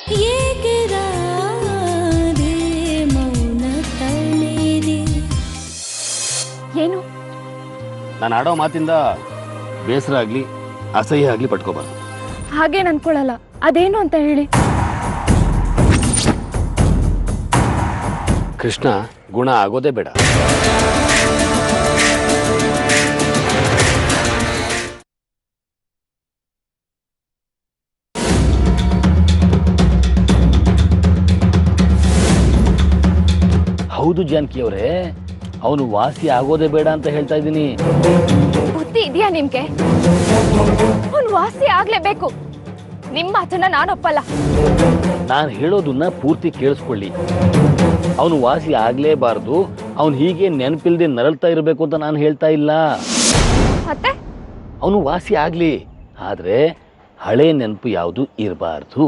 ಏಕೆ ರಾಧೆ ಮೌನ ತಳೆದೆ? ಏನು? ನಾನು ಆಡೋ ಮಾತಿಂದ ಬೇಸರ ಆಗ್ಲಿ ಅಸಹ್ಯ ಆಗ್ಲಿ ಪಟ್ಕೋಬಾರ್ದು. ಹಾಗೇನು ಅನ್ಕೊಳ್ಳಲ್ಲ. ಅದೇನು ಅಂತ ಹೇಳಿ. ಕೃಷ್ಣ ಗುಣ ಆಗೋದೇ ಬೇಡ. ಹೌದು ಜಾನಕಿ ಅವರೇ, ಅವನು ವಾಸಿ ಆಗೋದೇ ಬೇಡ ಅಂತ ಹೇಳ್ತಾ ಇದ್ದೀನಿ. ಬುದ್ಧಿ ಇದೆಯಾ ನಿಮ್ಗೆ? ಅವ್ನು ವಾಸಿ ಆಗ್ಲೇಬೇಕು. ನಿಮ್ಮ ಮಾತನ್ನ ನಾನೊಪ್ಪಲ್ಲ. ನಾನು ಹೇಳೋದನ್ನ ಪೂರ್ತಿ ಕೇಳಿಸ್ಕೊಳ್ಳಿ. ಅವನು ವಾಸಿ ಆಗ್ಲೇಬಾರ್ದು, ಅವನು ಹೀಗೆ ನೆನಪಿಲ್ದೆ ನರಳ್ತಾ ಇರಬೇಕು ಅಂತ ನಾನು ಹೇಳ್ತಾ ಇಲ್ಲ. ಮತ್ತೆ ಅವನು ವಾಸಿ ಆಗ್ಲಿ, ಆದ್ರೆ ಹಳೆ ನೆನಪು ಯಾವುದು ಇರಬಾರ್ದು.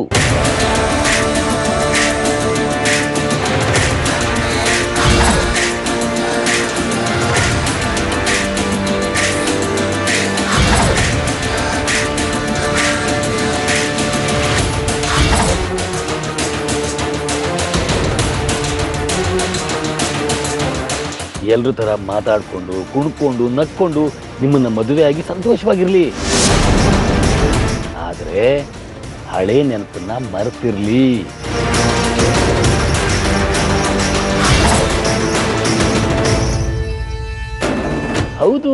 ಎಲ್ರ ತರ ಮಾತಾಡ್ಕೊಂಡು ಕುಣ್ಕೊಂಡು ನಕ್ಕೊಂಡು ನಿಮ್ಮನ್ನ ಮದುವೆಯಾಗಿ ಸಂತೋಷವಾಗಿರ್ಲಿ. ಆದ್ರೆ ಹಳೆ ನೆನಪನ್ನ ಮರೆತಿರ್ಲಿ. ಹೌದು,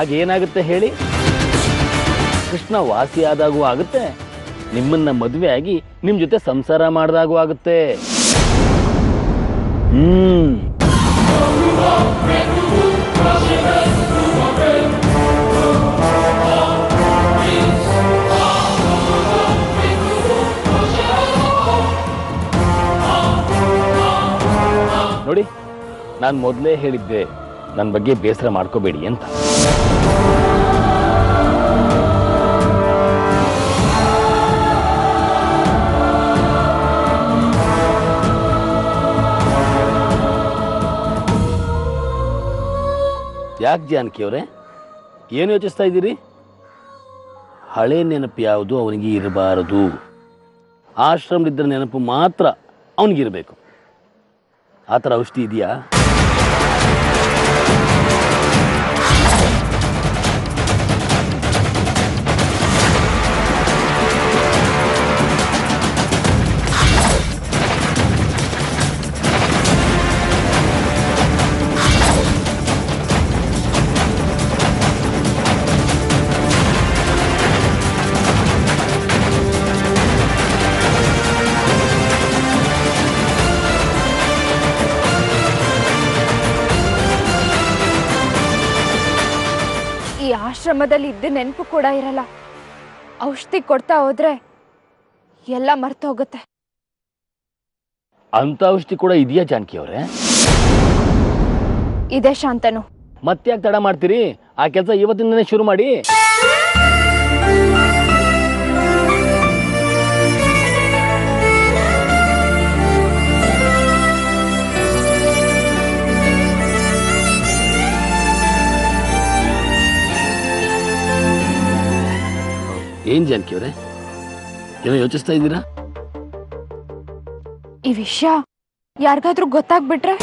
ಆಗೇನಾಗುತ್ತೆ ಹೇಳಿ? ಕೃಷ್ಣ ವಾಸಿ ಆದಾಗೂ ಆಗುತ್ತೆ, ನಿಮ್ಮನ್ನ ಮದುವೆ ಆಗಿ ನಿಮ್ ಜೊತೆ ಸಂಸಾರ ಮಾಡಿದಾಗೂ ಆಗುತ್ತೆ. ನೋಡಿ, ನಾನು ಮೊದಲೇ ಹೇಳಿದ್ದೆ ನನ್ನ ಬಗ್ಗೆ ಬೇಸರ ಮಾಡ್ಕೋಬೇಡಿ ಅಂತ. ಯಾಕೆ ಜಾನಕಿ ಅವರೇ, ಏನು ಯೋಚಿಸ್ತಾ ಇದ್ದೀರಿ? ಹಳೆ ನೆನಪು ಯಾವುದು ಅವನಿಗೆ ಇರಬಾರದು. ಆಶ್ರಮದಿದ್ದ ನೆನಪು ಮಾತ್ರ ಅವನಿಗಿರಬೇಕು. ಆ ಥರ ಔಷಧಿ ಇದೆಯಾ? ಆಶ್ರಮದಲ್ಲಿ ಇದ್ದ ನೆನಪು ಕೂಡ ಇರಲ್ಲ. ಔಷಧಿ ಕೊಡ್ತಾ ಹೋದ್ರೆ ಎಲ್ಲ ಮರ್ತು ಹೋಗುತ್ತೆ. ಅಂತ ಔಷಧಿ ಕೂಡ ಇದೆಯಾ ಜಾನಕಿ ಅವರೇ? ಇದೆ ಶಾಂತನು. ಮತ್ತ್ಯಾಕೆ ತಡ ಮಾಡ್ತೀರಿ? ಆ ಕೆಲಸ ಇವತ್ತಿಂದನೇ ಶುರು ಮಾಡಿ. ಏನ್ ಜಾನಕಿ ಅವರೇ, ಏನೋ ಯೋಚಿಸ್ತಾ ಇದ್ದೀರಾ? ಈ ವಿಷಯ ಯಾರಿಗಾದ್ರೂ ಗೊತ್ತಾಗ್ಬಿಟ್ರೆ?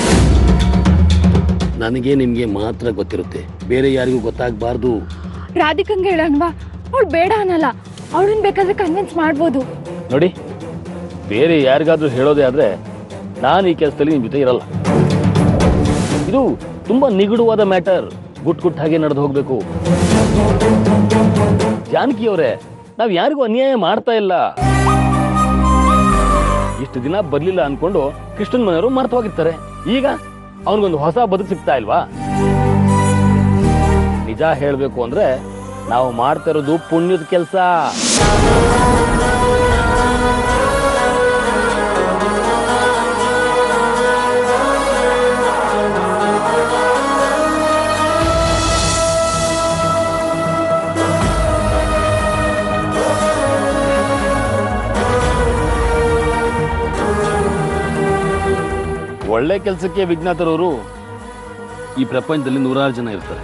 ನನಗೆ ನಿಮ್ಗೆ ಮಾತ್ರ ಗೊತ್ತಿರುತ್ತೆ, ಬೇರೆ ಯಾರಿಗೂ ಗೊತ್ತಾಗಬಾರ್ದು. ರಾಧಿಕಂಗೆ ಹೇಳೋಣವಾ? ಅವಳು ಬೇಡ ಅನ್ನಲ್ಲ, ಅವಳನ್ನ ಬೇಕಾದ್ರೆ ಕನ್ವಿನ್ಸ್ ಮಾಡ್ಬೋದು. ನೋಡಿ, ಬೇರೆ ಯಾರಿಗಾದ್ರೂ ಹೇಳೋದೇ ಆದ್ರೆ ನಾನು ಈ ಕೆಲಸದಲ್ಲಿ ನಿಮ್ ಜೊತೆ ಇರಲ್ಲ. ಇದು ತುಂಬಾ ನಿಗೂಢವಾದ ಮ್ಯಾಟರ್. ಗುಟ್ ಹಾಗೆ ನಡೆದು ಹೋಗ್ಬೇಕು. ಜಾನಕಿ ಅವರೇ, ನಾವ್ ಯಾರಿಗೂ ಅನ್ಯಾಯ ಮಾಡ್ತಾ ಇಲ್ಲ. ಇಷ್ಟು ದಿನ ಬರ್ಲಿಲ್ಲ ಅನ್ಕೊಂಡು ಕೃಷ್ಣನ್ ಮನೆಯವರು ಮರ್ತವಾಗಿರ್ತಾರೆ. ಈಗ ಅವನಿಗೊಂದು ಹೊಸ ಬದುಕು ಸಿಗ್ತಾ ಇಲ್ವಾ? ನಿಜ ಹೇಳ್ಬೇಕು ಅಂದ್ರೆ ನಾವು ಮಾಡ್ತಾ ಇರೋದು ಪುಣ್ಯದ ಕೆಲಸ. ಒಳ್ಳೆ ಕೆಲಸಕ್ಕೆ ವಿಘ್ನ ತರೋರು ಈ ಪ್ರಪಂಚದಲ್ಲಿ ನೂರಾರು ಜನ ಇರ್ತಾರೆ.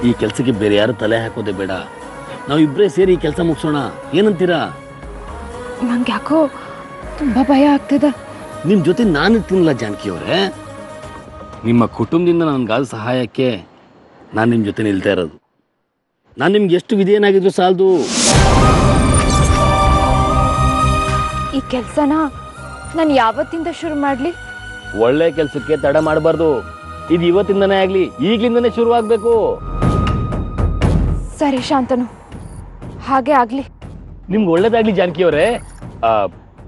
ಈ ಕೆಲಸಕ್ಕೆ ಬೇರೆ ಯಾರು ತಲೆ ಹಾಕೋದೇ ಬೇಡ. ನಾವಿಬ್ಬರೇ ಸೇರಿ ಈ ಕೆಲಸ ಮುಗಿಸೋಣ. ಏನಂತೀರಾ? ನಂಗೆ ಯಾಕೋ ತುಂಬ ಭಯ ಆಗ್ತಿದೆ. ನಿಮ್ಮ ಜೊತೆ ನಾನು ಇರ್ತೀನಲ್ಲ ಜಾನಕಿ ಅವರೇ. ನಿಮ್ಮ ಕುಟುಂಬದಿಂದ ನನಗಾದ ಸಹಾಯಕ್ಕೆ ನಾನು ನಿಮ್ಮ ಜೊತೆ ನಿಲ್ತಾ ಇರೋದು. ನಾನು ನಿಮ್ಗೆ ಎಷ್ಟು ವಿಧೇಯನಾಗಿದ್ರು ಸಾಲದು. ಈ ಕೆಲಸನ ನಾನು ಯಾವತ್ತಿಂದ ಶುರು ಮಾಡಲಿ? ಒಳ್ಳೆ ಕೆಲಸಕ್ಕೆ ತಡ ಮಾಡಬಾರ್ದು. ಇದು ಇವತ್ತಿಂದನೇ ಆಗಲಿ, ಈಗಲಿಂದನೇ ಶುರು ಆಗಬೇಕು. ಸರಿ ಶಾಂತನು, ಹಾಗೆ ಆಗಲಿ. ನಿಮ್ಗೆ ಒಳ್ಳೇದಾಗ್ಲಿ ಜಾನಕಿ ಅವರೇ.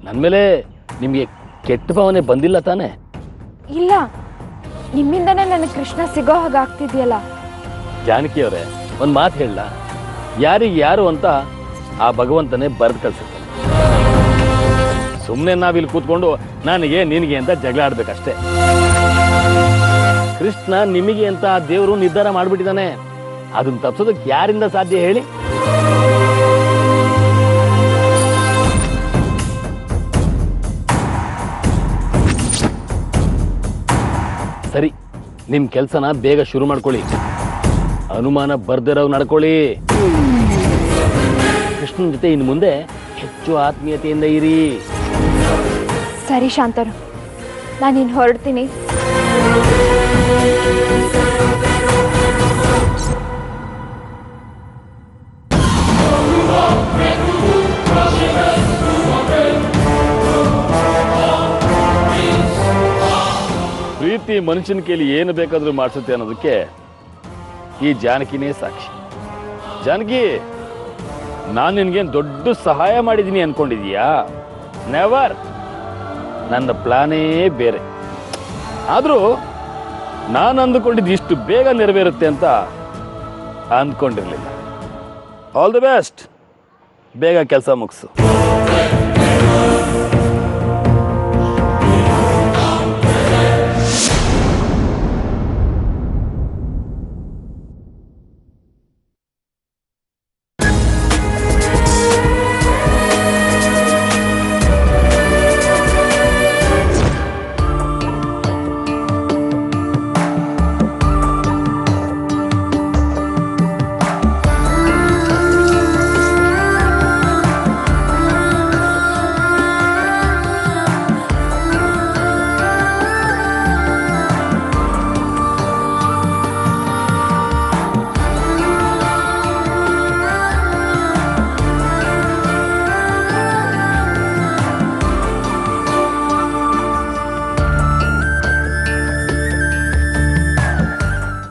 ನನ್ನ ಮೇಲೆ ನಿಮಗೆ ಕೆಟ್ಟ ಭಾವನೆ ಬಂದಿಲ್ಲ ತಾನೇ? ಇಲ್ಲ, ನಿಮ್ಮಿಂದನೇ ನನಗೆ ಕೃಷ್ಣ ಸಿಗೋ ಹಾಗೆ ಆಗ್ತಿದೆಯಲ್ಲ. ಜಾನಕಿ ಅವರೇ, ಒಂದು ಮಾತು ಹೇಳಲ್ಲ, ಯಾರಿಗೆ ಯಾರು ಅಂತ ಆ ಭಗವಂತನೇ ಬರೆದು ಕಳ್ಸುತ್ತೆ. ಸುಮ್ಮನೆ ನಾವಿಲ್ಲಿ ಕೂತ್ಕೊಂಡು ನನಗೆ ನಿನಗೆ ಅಂತ ಜಗಳ ಆಡ್ಬೇಕಷ್ಟೇ. ಕೃಷ್ಣ ನಿಮಗೆ ಅಂತ ಆ ದೇವರು ನಿರ್ಧಾರ ಮಾಡಿಬಿಟ್ಟಿದ್ದಾನೆ. ಅದನ್ನ ತಪ್ಸೋದಕ್ಕೆ ಯಾರಿಂದ ಸಾಧ್ಯ ಹೇಳಿ? ಸರಿ, ನಿಮ್ಮ ಕೆಲಸನ ಬೇಗ ಶುರು ಮಾಡ್ಕೊಳ್ಳಿ. ಅನುಮಾನ ಬರ್ದಿರೋ ನಡ್ಕೊಳ್ಳಿ. ಕೃಷ್ಣನ ಜೊತೆ ಇನ್ನು ಮುಂದೆ ಹೆಚ್ಚು ಆತ್ಮೀಯತೆಯಿಂದ ಇರಿ. ಸರಿ ಶಾಂತನು, ನಾನಿನ್ನು ಹೊರಡ್ತೀನಿ. ಪ್ರೀತಿ ಮನುಷ್ಯನ ಕೈಲಿ ಏನು ಬೇಕಾದ್ರೂ ಮಾಡಿಸುತ್ತೆ ಅನ್ನೋದಕ್ಕೆ ಈ ಜಾನಕಿನೇ ಸಾಕ್ಷಿ. ಜಾನಕಿ, ನಾನು ನಿನ್ಗೇನು ದೊಡ್ಡ ಸಹಾಯ ಮಾಡಿದ್ದೀನಿ ಅನ್ಕೊಂಡಿದೀಯಾ? ನೆವರ್. ನನ್ನ ಪ್ಲಾನೇ ಬೇರೆ. ಆದರೂ ನಾನು ಅಂದುಕೊಂಡಿದ್ದು ಇಷ್ಟು ಬೇಗ ನೆರವೇರುತ್ತೆ ಅಂತ ಅಂದ್ಕೊಂಡಿರಲಿಲ್ಲ. All the best. ಬೇಗ ಕೆಲಸ ಮುಗಿಸು.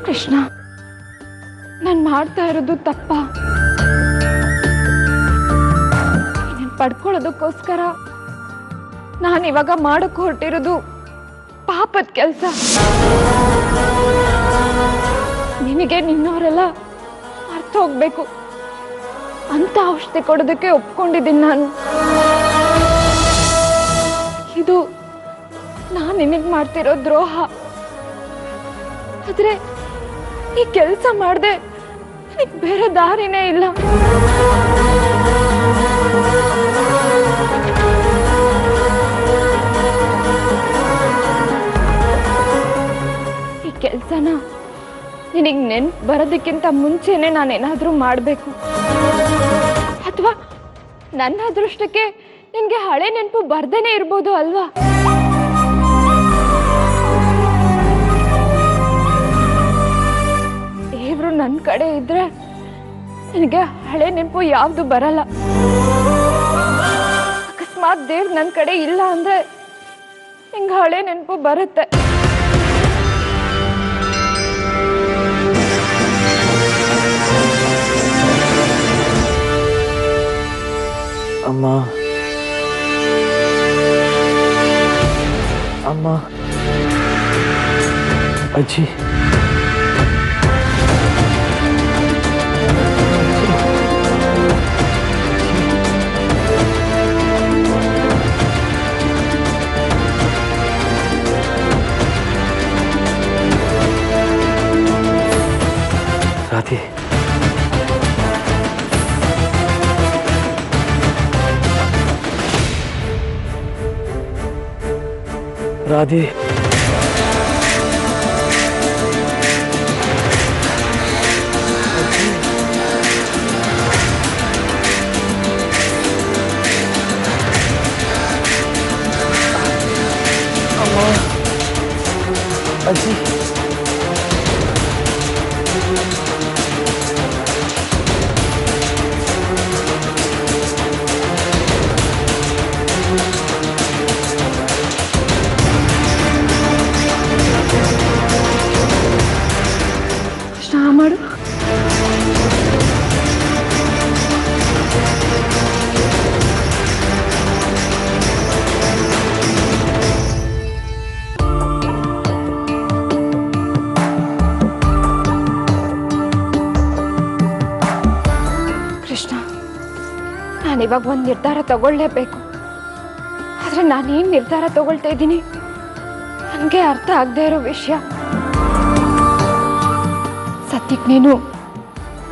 ಕೃಷ್ಣ, ನಾನು ಮಾಡ್ತಾ ಇರೋದು ತಪ್ಪ? ನೀನು ಪಡ್ಕೊಳ್ಳೋದಕ್ಕೋಸ್ಕರ ನಾನಿವಾಗ ಮಾಡಕ್ಕೆ ಹೊರಟಿರೋದು ಪಾಪದ ಕೆಲಸ. ನಿನಗೆ ನಿನ್ನವರೆಲ್ಲ ಅರ್ಥ ಹೋಗ್ಬೇಕು ಅಂತ ಔಷಧಿ ಕೊಡೋದಕ್ಕೆ ಒಪ್ಕೊಂಡಿದ್ದೀನಿ ನಾನು. ಇದು ನಾನು ನಿನಗೆ ಮಾಡ್ತಿರೋ ದ್ರೋಹ. ಆದ್ರೆ ಈ ಕೆಲಸ ಮಾಡದೆ ನನಗೆ ಬೇರೆ ದಾರಿನೇ ಇಲ್ಲ. ಈ ಕೆಲಸನ ನಿನಗೆ ನೆನ್ಪು ಬರೋದಕ್ಕಿಂತ ಮುಂಚೆನೆ ನಾನೇನಾದ್ರೂ ಮಾಡಬೇಕು. ಅಥವಾ ನನ್ನ ಅದೃಷ್ಟಕ್ಕೆ ನಿನ್ಗೆ ಹಳೆ ನೆನಪು ಬರ್ದೇನೆ ಇರ್ಬೋದು ಅಲ್ವಾ? ದೇವ್ರು ನನ್ನ ಕಡೆ ಇದ್ರೆ ನನಗೆ ಹಳೆ ನೆನಪು ಯಾವ್ದು ಬರಲ್ಲ. ಅಕಸ್ಮಾತ್ ದೇವ್ರು ನನ್ನ ಕಡೆ ಇಲ್ಲ ಅಂದ್ರೆ ನಿಂಗೆ ಹಳೆ ನೆನಪು ಬರುತ್ತೆ. ಅಮ್ಮ, ಅಮ್ಮ, ಅಜ್ಜಿ, ರಾಧೆ, ರಾಧೆ, ಮಾಡು. ಕೃಷ್ಣ, ನಾನಿವಾಗ ಒಂದು ನಿರ್ಧಾರ ತಗೊಳ್ಳೇಬೇಕು. ಆದರೆ ನಾನೇನು ನಿರ್ಧಾರ ತಗೊಳ್ತಾ ಇದ್ದೀನಿ ನನಗೆ ಅರ್ಥ ಆಗದೆ ಇರೋ ವಿಷಯ. ಸದ್ಯಕ್ಕೆ ನೀನು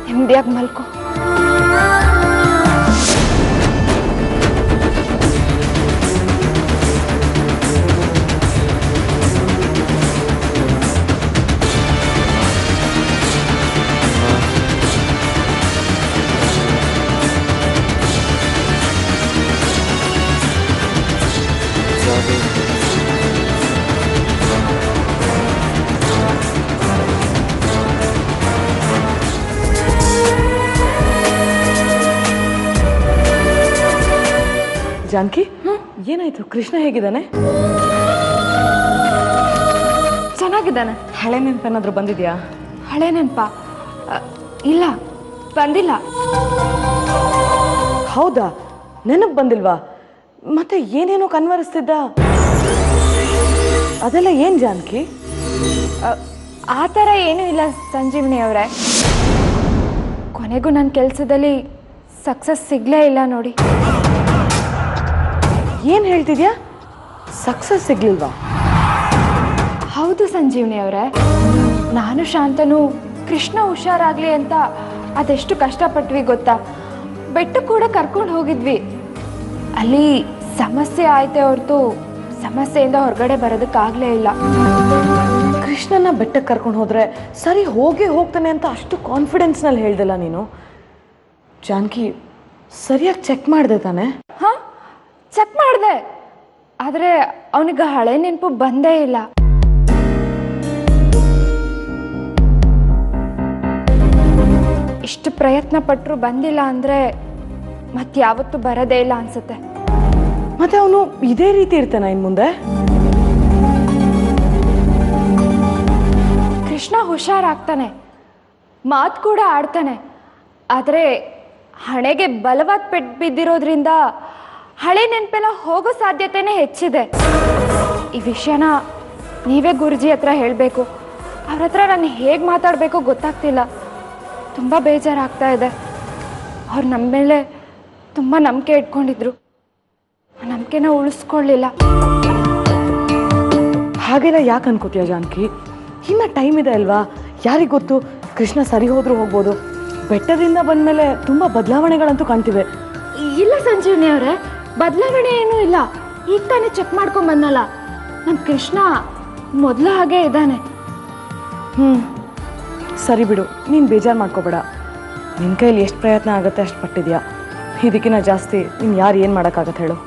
ನೆಮ್ಮದಿಯಾಗಿ ಮಲ್ಕೋ. ಜಾನಕಿ, ಏನಾಯ್ತು? ಕೃಷ್ಣ ಹೇಗಿದ್ದಾನೆ? ಚೆನ್ನಾಗಿದ್ದಾನೆ. ಹಳೆ ನೆನಪೇನಾದ್ರೂ ಬಂದಿದ್ಯಾ? ಹಳೆ ನೆನಪ? ಇಲ್ಲ, ಬಂದಿಲ್ಲ. ಹೌದಾ? ನೆನಪು ಬಂದಿಲ್ವಾ? ಮತ್ತೆ ಏನೇನೋ ಕನ್ವರಿಸ್ತಿದ್ದ, ಅದೆಲ್ಲ ಏನ್ ಜಾನಕಿ? ಆ ಥರ ಏನೂ ಇಲ್ಲ ಸಂಜೀವಿನಿ ಅವರೇ. ಕೊನೆಗೂ ನನ್ನ ಕೆಲಸದಲ್ಲಿ ಸಕ್ಸಸ್ ಸಿಗಲೇ ಇಲ್ಲ ನೋಡಿ. ಏನ್ ಹೇಳ್ತಿದ್ಯಾ? ಸಕ್ಸಸ್ ಸಿಗ್ಲಿಲ್ವಾ? ಹೌದು ಸಂಜೀವಿನಿ ಅವರೇ, ನಾನು ಶಾಂತನು ಕೃಷ್ಣ ಹುಷಾರಾಗ್ಲಿ ಅಂತ ಅದೆಷ್ಟು ಕಷ್ಟಪಟ್ವಿ ಗೊತ್ತಾ. ಬೆಟ್ಟ ಕೂಡ ಕರ್ಕೊಂಡು ಹೋಗಿದ್ವಿ. ಅಲ್ಲಿ ಸಮಸ್ಯೆ ಆಯ್ತೆ ಹೊರತು ಸಮಸ್ಯೆಯಿಂದ ಹೊರಗಡೆ ಬರೋದಕ್ಕಾಗಲೇ ಇಲ್ಲ. ಕೃಷ್ಣನ ಬೆಟ್ಟಕ್ಕೆ ಕರ್ಕೊಂಡು ಹೋದ್ರೆ ಸರಿ ಹೋಗ್ತಾನೆ ಅಂತ ಅಷ್ಟು ಕಾನ್ಫಿಡೆನ್ಸ್ನಲ್ಲಿ ಹೇಳ್ದಲ್ಲ ನೀನು. ಜಾನಕಿ, ಸರಿಯಾಗಿ ಚೆಕ್ ಮಾಡಿದೆ ತಾನೆ? ಹಾಂ, ಚೆಕ್ ಮಾಡಿದೆ. ಆದರೆ ಅವನಿಗೆ ಹಳೆ ನೆನಪು ಬಂದೇ ಇಲ್ಲ. ಇಷ್ಟು ಪ್ರಯತ್ನ ಪಟ್ಟರು ಬಂದಿಲ್ಲ ಅಂದರೆ ಮತ್ತಾವತ್ತೂ ಬರೋದೇ ಇಲ್ಲ ಅನ್ಸುತ್ತೆ. ಮತ್ತೆ ಅವನು ಇದೇ ರೀತಿ ಇರ್ತಾನ ಇನ್ನು ಮುಂದೆ? ಕೃಷ್ಣ ಹುಷಾರಾಗ್ತಾನೆ, ಮಾತು ಕೂಡ ಆಡ್ತಾನೆ. ಆದರೆ ಹಣೆಗೆ ಬಲವಾದ ಪೆಟ್ಟು ಬಿದ್ದಿರೋದ್ರಿಂದ ಹಳೆ ನೆನಪೆಲ್ಲ ಹೋಗೋ ಸಾಧ್ಯತೆನೇ ಹೆಚ್ಚಿದೆ. ಈ ವಿಷಯನ ನೀವೇ ಗುರುಜಿ ಹತ್ರ ಹೇಳಬೇಕು. ಅವ್ರ ಹತ್ರ ನಾನು ಹೇಗೆ ಮಾತಾಡಬೇಕು ಗೊತ್ತಾಗ್ತಿಲ್ಲ. ತುಂಬ ಬೇಜಾರಾಗ್ತಾ ಇದೆ. ಅವ್ರು ನಮ್ಮ ಮೇಲೆ ತುಂಬ ನಂಬಿಕೆ ಇಟ್ಕೊಂಡಿದ್ರು. ಆ ನಂಬಿಕೆನ ಉಳಿಸ್ಕೊಳ್ಳಿಲ್ಲ. ಹಾಗೆಲ್ಲ ಯಾಕೆ ಅನ್ಕೋತೀಯ ಜಾನಕಿ? ಇನ್ನ ಟೈಮ್ ಇದೆ ಅಲ್ವಾ? ಯಾರಿಗೆ ಗೊತ್ತು, ಕೃಷ್ಣ ಸರಿ ಹೋದ್ರೂ ಹೋಗ್ಬೋದು. ಬೆಟ್ಟದಿಂದ ಬಂದಮೇಲೆ ತುಂಬ ಬದಲಾವಣೆಗಳಂತೂ ಕಾಣ್ತಿವೆ. ಇಲ್ಲ ಸಂಜೀವಿನಿ ಅವರೇ, ಬದಲಾವಣೆ ಏನೂ ಇಲ್ಲ. ಈಗ ತಾನೇ ಚೆಕ್ ಮಾಡ್ಕೊಂಡು ಬಂದಲ್ಲ, ನಮ್ಮ ಕೃಷ್ಣ ಮೊದಲು ಹಾಗೆ ಇದ್ದಾನೆ. ಸರಿ ಬಿಡು, ನೀನು ಬೇಜಾರು ಮಾಡ್ಕೋಬೇಡ. ನಿನ್ನ ಕೈಯಲ್ಲಿ ಎಷ್ಟು ಪ್ರಯತ್ನ ಆಗುತ್ತೆ ಅಷ್ಟು ಪಟ್ಟಿದ್ಯಾ. ಇದಕ್ಕಿಂತ ಜಾಸ್ತಿ ನೀನು ಯಾರು ಏನು ಮಾಡೋಕ್ಕಾಗತ್ತೆ ಹೇಳು?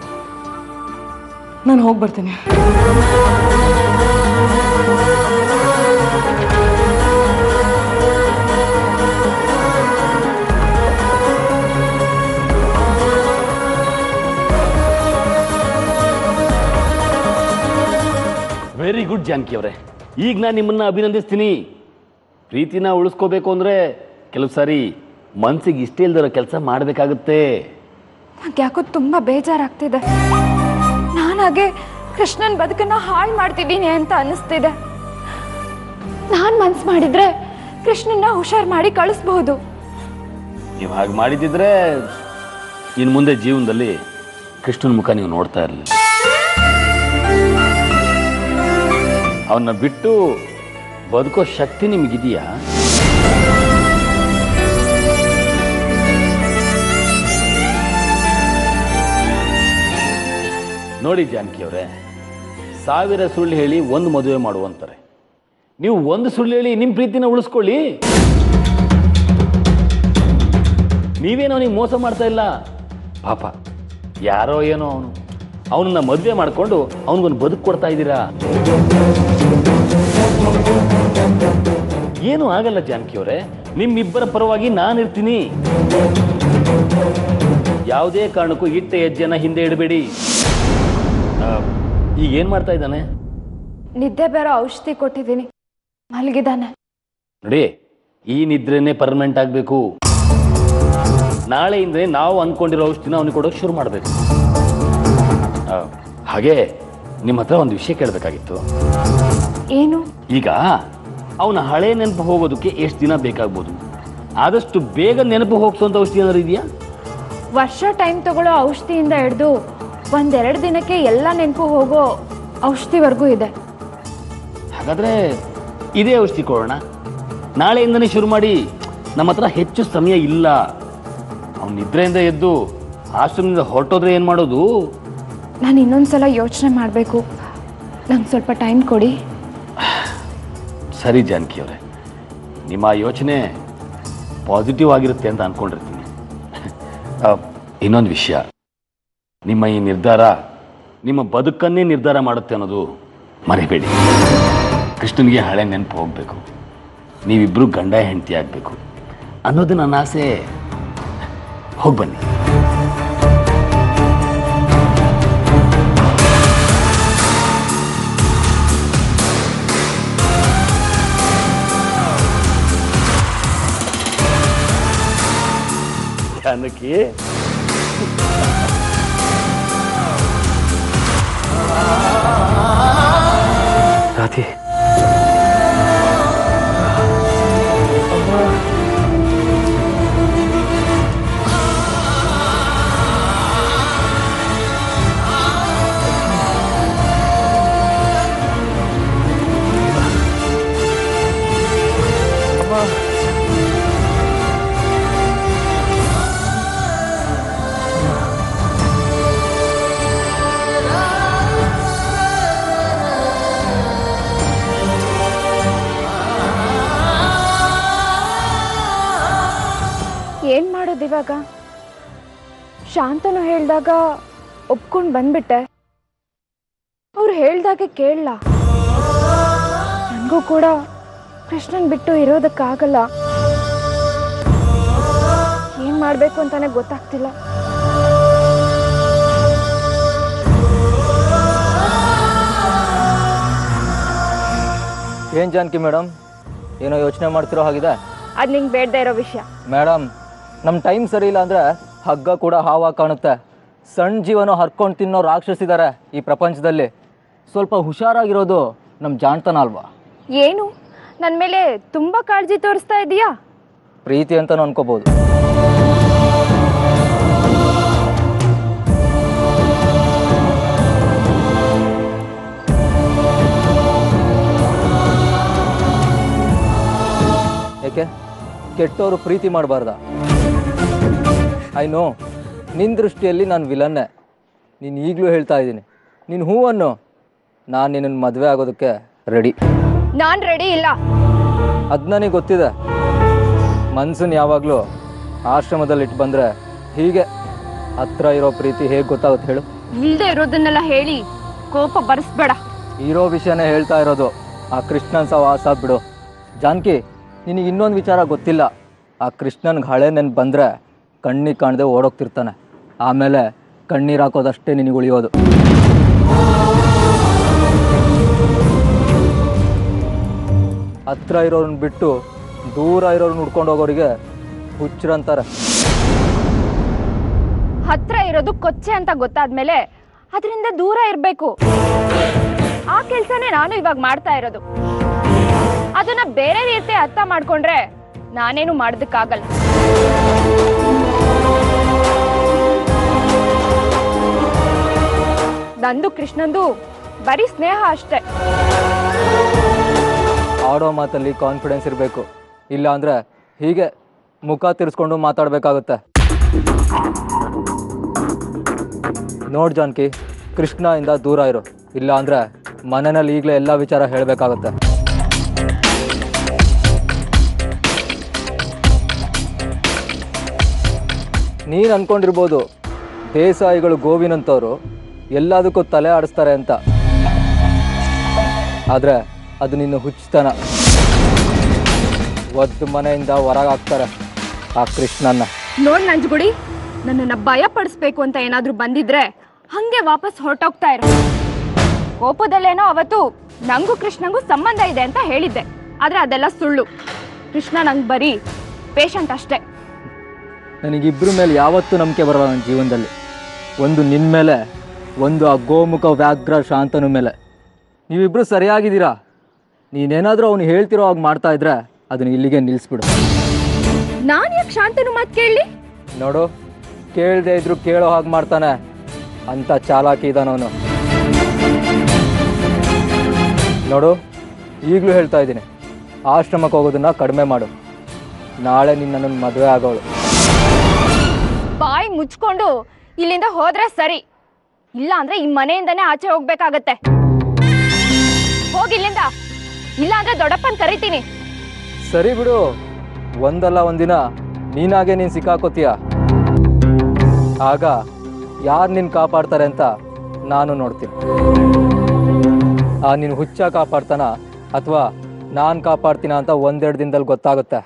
ನಾನು ಹೋಗಿ ಬರ್ತೀನಿ. ವೆರಿ ಗುಡ್ ಜಾನಕಿ ಅವರೇ. ಈಗ ನಾನು ನಿಮ್ಮನ್ನು ಅಭಿನಂದಿಸ್ತೀನಿ. ಪ್ರೀತಿನ ಉಳಿಸ್ಕೋಬೇಕು ಅಂದರೆ ಕೆಲವು ಸಾರಿ ಮನಸ್ಸಿಗೆ ಇಷ್ಟ ಇಲ್ದಿರೋ ಕೆಲಸ ಮಾಡಬೇಕಾಗುತ್ತೆ. ನಂಗೆ ಯಾಕೋ ತುಂಬ ಬೇಜಾರಾಗ್ತಿದೆ. ನಾನಾಗೆ ಕೃಷ್ಣನ ಬದುಕನ್ನು ಹಾಳು ಮಾಡ್ತಿದ್ದೀನಿ ಅಂತ ಅನ್ನಿಸ್ತಿದೆ. ನಾನು ಮನ್ಸು ಮಾಡಿದ್ರೆ ಕೃಷ್ಣನ್ನ ಹುಷಾರು ಮಾಡಿ ಕಳಿಸ್ಬಹುದು. ನೀವು ಹಾಗೆ ಮಾಡಿದ್ದಿದ್ರೆ ಇನ್ನು ಮುಂದೆ ಜೀವನದಲ್ಲಿ ಕೃಷ್ಣನ ಮುಖ ನೀವು ನೋಡ್ತಾ ಇರಲಿಲ್ಲ. ಅವನ್ನ ಬಿಟ್ಟು ಬದುಕೋ ಶಕ್ತಿ ನಿಮಗಿದೆಯಾ? ನೋಡಿ ಜಾನಕಿ ಅವರೇ, 1000 ಸುಳ್ಳು ಹೇಳಿ ಒಂದು ಮದುವೆ ಮಾಡುವಂತಾರೆ. ನೀವು ಒಂದು ಸುಳ್ಳು ಹೇಳಿ ನಿಮ್ಮ ಪ್ರೀತಿನ ಉಳಿಸ್ಕೊಳ್ಳಿ. ನೀವೇನೋ ಅವನಿಗೆ ಮೋಸ ಮಾಡ್ತಾ ಇಲ್ಲ. ಪಾಪ ಯಾರೋ ಏನೋ ಅವನನ್ನ ಮದುವೆ ಮಾಡಿಕೊಂಡು ಅವನಿಗೊಂದು ಬದುಕು ಕೊಡ್ತಾ ಇದ್ದೀರಾ. ಏನೂ ಆಗಲ್ಲ ಜಾನಕಿ ಅವರೇ, ನಿಮ್ಮಿಬ್ಬರ ಪರವಾಗಿ ನಾನಿರ್ತೀನಿ. ಯಾವುದೇ ಕಾರಣಕ್ಕೂ ಇಟ್ಟ ಹೆಜ್ಜೆನ ಹಿಂದೆ ಇಡಬೇಡಿ. ಈಗ ಏನು ಮಾಡ್ತಾ ಇದ್ದಾನೆ? ನಿದ್ದೆ ಬೇರೆ ಔಷಧಿ ಕೊಟ್ಟಿದ್ದೀನಿ, ಮಲಗಿದ್ದಾನೆ. ನೋಡಿ, ಈ ನಿದ್ರೆನೇ ಪರ್ಮನೆಂಟ್ ಆಗಬೇಕು. ನಾಳೆಯಿಂದ ನಾವು ಅಂದ್ಕೊಂಡಿರೋ ಔಷಧಿನ ಅವನಿಗೆ ಕೊಡೋಕೆ ಶುರು ಮಾಡಬೇಕು. ಹಾಗೆ ನಿಮ್ಮ ಹತ್ರ ಒಂದು ವಿಷಯ ಕೇಳಬೇಕಾಗಿತ್ತು. ಏನು? ಈಗ ಅವನ ಹಳೆ ನೆನಪು ಹೋಗೋದಕ್ಕೆ ಎಷ್ಟು ದಿನ ಬೇಕಾಗ್ಬೋದು? ಆದಷ್ಟು ಬೇಗ ನೆನಪು ಹೋಗಿಸುವಂಥ ಔಷಧಿ ಏನಾದ್ರು ಇದೆಯಾ? ವರ್ಷ ಟೈಮ್ ತಗೊಳ್ಳೋ ಔಷಧಿಯಿಂದ ಹಿಡಿದು 1-2 ದಿನಕ್ಕೆ ಎಲ್ಲ ನೆನಪು ಹೋಗೋ ಔಷಧಿವರೆಗೂ ಇದೆ. ಹಾಗಾದರೆ ಇದೇ ಔಷಧಿ ಕೊಡೋಣ. ನಾಳೆಯಿಂದನೇ ಶುರು ಮಾಡಿ. ನಮ್ಮ ಹತ್ರ ಹೆಚ್ಚು ಸಮಯ ಇಲ್ಲ. ಅವನ ನಿದ್ರೆಯಿಂದ ಎದ್ದು ಆಶ್ರಮದಿಂದ ಹೊರಟೋದ್ರೆ ಏನು ಮಾಡೋದು? ನಾನು ಇನ್ನೊಂದ್ಸಲ ಯೋಚನೆ ಮಾಡಬೇಕು. ನಂಗೆ ಸ್ವಲ್ಪ ಟೈಮ್ ಕೊಡಿ. ಸರಿ ಜಾನಕಿ ಅವರೇ, ನಿಮ್ಮ ಯೋಚನೆ ಪಾಸಿಟಿವ್ ಆಗಿರುತ್ತೆ ಅಂತ ಅಂದ್ಕೊಂಡಿರ್ತೀನಿ. ಇನ್ನೊಂದು ವಿಷಯ, ನಿಮ್ಮ ಈ ನಿರ್ಧಾರ ನಿಮ್ಮ ಬದುಕನ್ನೇ ನಿರ್ಧಾರ ಮಾಡುತ್ತೆ ಅನ್ನೋದು ಮರಿಬೇಡಿ. ಕೃಷ್ಣನಿಗೆ ಹಳೆ ನೆನಪು ಹೋಗಬೇಕು, ನೀವಿಬ್ಬರು ಗಂಡ ಹೆಂಡತಿ ಆಗಬೇಕು ಅನ್ನೋದು ನನ್ನ ಆಸೆ. ಹೋಗಿ ಬನ್ನಿ. ಜಾನಕಿ, ರಾಧಿ, ಏನು ಮಾಡೋದು ಇವಾಗ? ಶಾಂತನು ಹೇಳಿದಾಗ ಒಪ್ಕೊಂಡು ಬಂದ್ಬಿಟ್ಟೆ. ಅವ್ರು ಹೇಳ್ದಾಗೆ ಕೇಳಲ್ಲ. ನನಗೂ ಕೂಡ ಕೃಷ್ಣನ್ ಬಿಟ್ಟು ಇರೋದಕ್ಕಾಗಲ್ಲ. ಏನು ಮಾಡಬೇಕು ಅಂತಾನೆ ಗೊತ್ತಾಗ್ತಿಲ್ಲ. ಏನು ಜಾನಕಿ ಮೇಡಮ್, ಏನೋ ಯೋಚನೆ ಮಾಡ್ತಿರೋ ಹಾಗಿದೆ? ಅದು ನಿಂಗೆ ಬೇಡದೇ ಇರೋ ವಿಷಯ. ಮೇಡಮ್, ನಮ್ಮ ಟೈಮ್ ಸರಿ ಇಲ್ಲ ಅಂದರೆ ಹಗ್ಗ ಕೂಡ ಹಾವಾಗಿ ಕಾಣುತ್ತೆ. ಸಣ್ಣ ಜೀವನ ಹರ್ಕೊಂಡು ತಿನ್ನೋ ರಾಕ್ಷಸಿದ್ದಾರೆ ಈ ಪ್ರಪಂಚದಲ್ಲಿ. ಸ್ವಲ್ಪ ಹುಷಾರಾಗಿರೋದು ನಮ್ಮ ಜಾಣ್ತನ ಅಲ್ವಾ? ಏನು ನನ್ನ ಮೇಲೆ ತುಂಬ ಕಾಳಜಿ ತೋರಿಸ್ತಾ ಇದೀಯಾ? ಪ್ರೀತಿ ಅಂತಲೂ ಅನ್ಕೋಬೋದು. ಏಕೆ ಕೆಟ್ಟವರು ಪ್ರೀತಿ ಮಾಡಬಾರ್ದ? ಐ ನೋ, ನಿನ್ನ ದೃಷ್ಟಿಯಲ್ಲಿ ನಾನು ವಿಲನ್ನೇ. ನೀನು ಈಗಲೂ ಹೇಳ್ತಾ ಇದ್ದೀನಿ, ನೀನು ಹೂವನ್ನು ನಾನು ನಿನ್ನನ್ನು ಮದುವೆ ಆಗೋದಕ್ಕೆ ರೆಡಿ. ನಾನು ರೆಡಿ ಇಲ್ಲ. ಅದು ನನಗೆ ಗೊತ್ತಿದೆ. ಮನ್ಸನ್ನು ಯಾವಾಗಲೂ ಆಶ್ರಮದಲ್ಲಿ ಇಟ್ಟು ಬಂದರೆ ಹೀಗೆ ಹತ್ರ ಇರೋ ಪ್ರೀತಿ ಹೇಗೆ ಗೊತ್ತಾಗುತ್ತೆ ಹೇಳು? ಇಲ್ಲದೆ ಇರೋದನ್ನೆಲ್ಲ ಹೇಳಿ ಕೋಪ ಬರಿಸ್ಬೇಡ. ಇರೋ ವಿಷಯನೇ ಹೇಳ್ತಾ ಇರೋದು. ಆ ಕೃಷ್ಣನ್ ಸವಾಸ ಬಿಡು. ಜಾನಕಿ, ನಿನಗೆ ಇನ್ನೊಂದು ವಿಚಾರ ಗೊತ್ತಿಲ್ಲ. ಆ ಕೃಷ್ಣನ್ಗೆ ಹಳೆ ನೆನ್ಪು ಬಂದರೆ ಕಣ್ಣಿಗೆ ಕಾಣದೆ ಓಡೋಗ್ತಿರ್ತಾನೆ. ಆಮೇಲೆ ಕಣ್ಣೀರು ಹಾಕೋದಷ್ಟೇ ನಿನಗೆ ಉಳಿಯೋದು. ಹತ್ರ ಇರೋರನ್ನ ಬಿಟ್ಟು ದೂರ ಇರೋರನ್ನ ಹುಡ್ಕೊಂಡು ಹೋಗೋರಿಗೆ ಹುಚ್ಚರಂತಾರೆ. ಹತ್ರ ಇರೋದು ಕೊಚ್ಚೆ ಅಂತ ಗೊತ್ತಾದ್ಮೇಲೆ ಅದರಿಂದ ದೂರ ಇರಬೇಕು. ಆ ಕೆಲಸನೇ ನಾನು ಇವಾಗ ಮಾಡ್ತಾ ಇರೋದು. ಅದನ್ನ ಬೇರೆ ರೀತಿ ಅರ್ಥ ಮಾಡ್ಕೊಂಡ್ರೆ ನಾನೇನು ಮಾಡೋದಕ್ಕಾಗಲ್ಲ. ನಂದು ಕೃಷ್ಣಂದು ಬರೀ ಸ್ನೇಹ ಅಷ್ಟೇ. ಆಡೋ ಮಾತಲ್ಲಿ ಕಾನ್ಫಿಡೆನ್ಸ್ ಇರಬೇಕು. ಇಲ್ಲ ಅಂದರೆ ಹೀಗೆ ಮುಖ ತಿರ್ಸ್ಕೊಂಡು ಮಾತಾಡಬೇಕಾಗುತ್ತೆ. ನೋಡು ಜಾನಕಿ, ಕೃಷ್ಣಯಿಂದ ದೂರ ಇರು. ಇಲ್ಲ ಅಂದರೆ ಮನೆಯಲ್ಲಿ ಈಗಲೇ ಎಲ್ಲ ವಿಚಾರ ಹೇಳಬೇಕಾಗುತ್ತೆ. ನೀನು ಅಂದ್ಕೊಂಡಿರ್ಬೋದು ದೇಸಾಯಿಗಳು ಗೋವಿನಂತವರು ಎಲ್ಲದಕ್ಕೂ ತಲೆ ಆಡಿಸ್ತಾರೆ ಅಂತ. ಆದರೆ ಅದು ನಿನ್ನ ಹುಚ್ಚತನ. ಒದ್ದು ಮನೆಯಿಂದ ಹೊರಗಾಕ್ತಾರೆ ಆ ಕೃಷ್ಣನ್ನ. ನೋಡ್ ನಂಜುಗುಡಿ, ನನ್ನನ್ನು ಭಯ ಪಡಿಸ್ಬೇಕು ಅಂತ ಏನಾದರೂ ಬಂದಿದ್ರೆ ಹಂಗೆ ವಾಪಸ್ ಹೊರಟೋಗ್ತಾ ಇರೋ. ಕೋಪದಲ್ಲೇನೋ ಅವತ್ತು ನಂಗೂ ಕೃಷ್ಣಂಗೂ ಸಂಬಂಧ ಇದೆ ಅಂತ ಹೇಳಿದ್ದೆ, ಆದರೆ ಅದೆಲ್ಲ ಸುಳ್ಳು. ಕೃಷ್ಣ ನಂಗೆ ಬರೀ ಪೇಷಂಟ್ ಅಷ್ಟೇ. ನನಗಿಬ್ಬರ ಮೇಲೆ ಯಾವತ್ತೂ ನಂಬಿಕೆ ಬರೋಲ್ಲ ನನ್ನ ಜೀವನದಲ್ಲಿ. ಒಂದು ನಿನ್ನ ಮೇಲೆ, ಒಂದು ಆ ಗೋಮುಖ ವ್ಯಾಘ್ರ ಶಾಂತನ ಮೇಲೆ. ನೀವಿಬ್ಬರು ಸರಿಯಾಗಿದ್ದೀರಾ. ನೀನೇನಾದರೂ ಅವನು ಹೇಳ್ತಿರೋ ಹಾಗೆ ಮಾಡ್ತಾ ಇದ್ರೆ ಅದನ್ನು ಇಲ್ಲಿಗೆ ನಿಲ್ಲಿಸ್ಬಿಡು. ನಾನು ಯಾಕೆ ಶಾಂತನು ಮಾತು ಕೇಳಲಿ? ನೋಡು, ಕೇಳದೆ ಇದ್ರು ಕೇಳೋ ಹಾಗೆ ಮಾಡ್ತಾನೆ ಅಂತ ಚಾಲಾಕಿ ಇದ್ದಾನವನು. ನೋಡು, ಈಗಲೂ ಹೇಳ್ತಾ ಇದ್ದೀನಿ, ಆಶ್ರಮಕ್ಕೆ ಹೋಗೋದನ್ನ ಕಡಿಮೆ ಮಾಡು. ನಾಳೆ ನಿನ್ನನ್ನು ಮದುವೆ ಆಗೋಳು. ಬಾಯಿ ಮುಚ್ಕೊಂಡು ಇಲ್ಲಿಂದ ಹೋದ್ರೆ ಸರಿ, ಇಲ್ಲ ಅಂದ್ರೆ ಈ ಮನೆಯಿಂದನೇ ಆಚೆ ಹೋಗ್ಬೇಕಾಗತ್ತೆ. ಹೋಗಿಲ್ಲಿಂದ, ಇಲ್ಲ ಅಂದ್ರೆ ದೊಡ್ಡಪ್ಪನ್ ಕರಿತೀನಿ. ಸರಿ ಬಿಡು, ಒಂದಲ್ಲ ಒಂದಿನ ನೀನಾಗೆ ನೀನು ಸಿಕ್ಕಾಕೋತೀಯ. ಆಗ ಯಾರು ನಿನ್ನ ಕಾಪಾಡ್ತಾರೆ ಅಂತ ನಾನು ನೋಡ್ತೀನಿ. ನೀನು ಹುಚ್ಚ ಕಾಪಾಡ್ತಾನ ಅಥವಾ ನಾನು ಕಾಪಾಡ್ತೀನ ಅಂತ ಒಂದೆರಡು ದಿನದಲ್ಲಿ ಗೊತ್ತಾಗುತ್ತೆ.